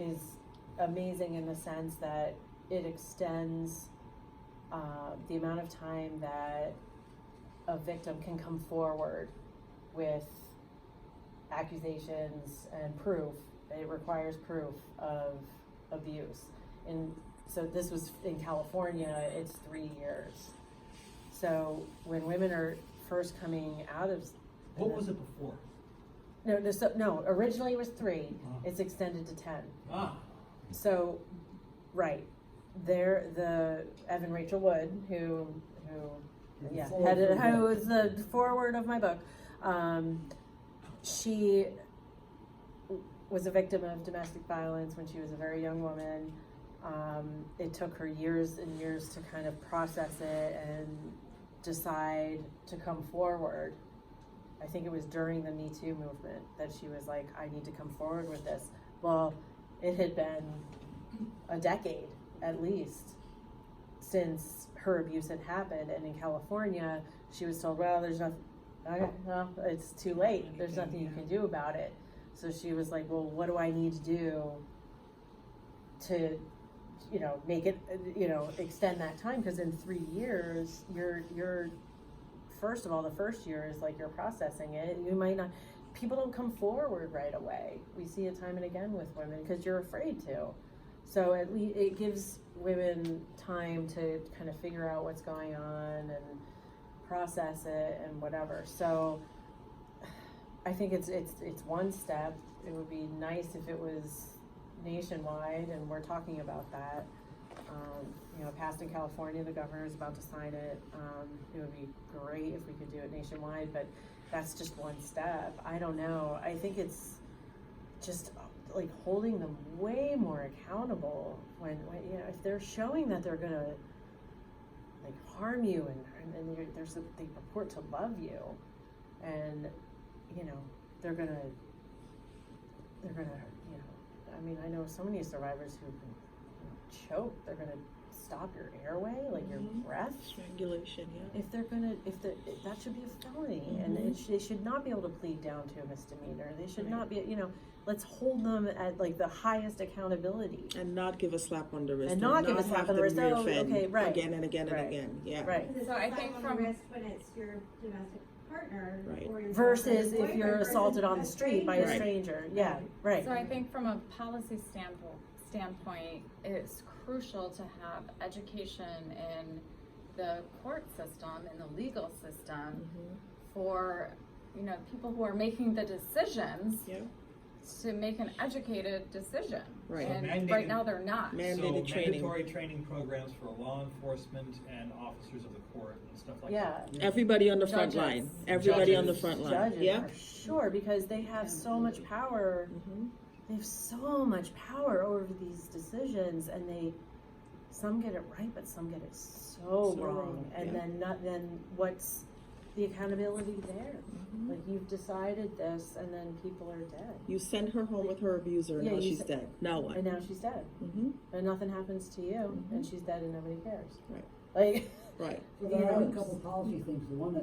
is amazing in the sense that it extends the amount of time that a victim can come forward with accusations and proof. It requires proof of abuse. And so this was in California, it's 3 years. So when women are first coming out of... What was it before? No, originally it was 3. It's extended to 10. So, right. There, the Evan Rachel Wood, who was the foreword of my book, she was a victim of domestic violence when she was a very young woman. It took her years and years to kind of process it and decide to come forward. I think it was during the Me Too movement that she was like, I need to come forward with this. Well, it had been a decade at least since her abuse had happened, and in California she was told, well, there's nothing, okay, no, it's too late, there's nothing you can do about it. So she was like, well, what do I need to do to, make it, extend that time? Because in 3 years, you're first of all, the first year is like you're processing it. You might not, people don't come forward right away. We see it time and again with women because you're afraid to. So at least it gives women time to kind of figure out what's going on and process it and whatever. So I think it's one step. It would be nice if it was nationwide, and we're talking about that. Passed in California, the governor is about to sign it. It would be great if we could do it nationwide, but that's just one step. I don't know. I think it's just like holding them way more accountable when if they're showing that they're gonna like harm you and they purport to love you, and they're gonna I mean, I know so many survivors who've been choked. They're gonna stop your airway, like your breath. Strangulation, yeah. If that should be a felony, and they should not be able to plead down to a misdemeanor. They should not be, let's hold them at like the highest accountability. And not give a slap on the wrist. And not give a slap on the wrist. Oh, okay, right. Again and again and again. Yeah. Right. So I think from risk when it's your domestic partner, right. or your Versus if you're assaulted on the street by a Right. stranger. Yeah, right. So I think from a policy standpoint, it's crucial to have education in the court system, in the legal system, for people who are making the decisions to make an educated decision. Right. And right now they're not. Mandated training. Mandatory training programs for law enforcement and officers of the court and stuff like that. Everybody on the front Judges. line. Everybody on the Judges. front line. Judges, Yeah. for sure, because they have so much power. They have so much power over these decisions, and some get it right, but some get it so wrong. And then what's the accountability there? Like, you've decided this, and then people are dead. You send her home with her abuser, and now she's dead. Now what? And now she's dead. And nothing happens to you, and she's dead, and nobody cares. Right. Like, Right. So there are a couple policy things. The one that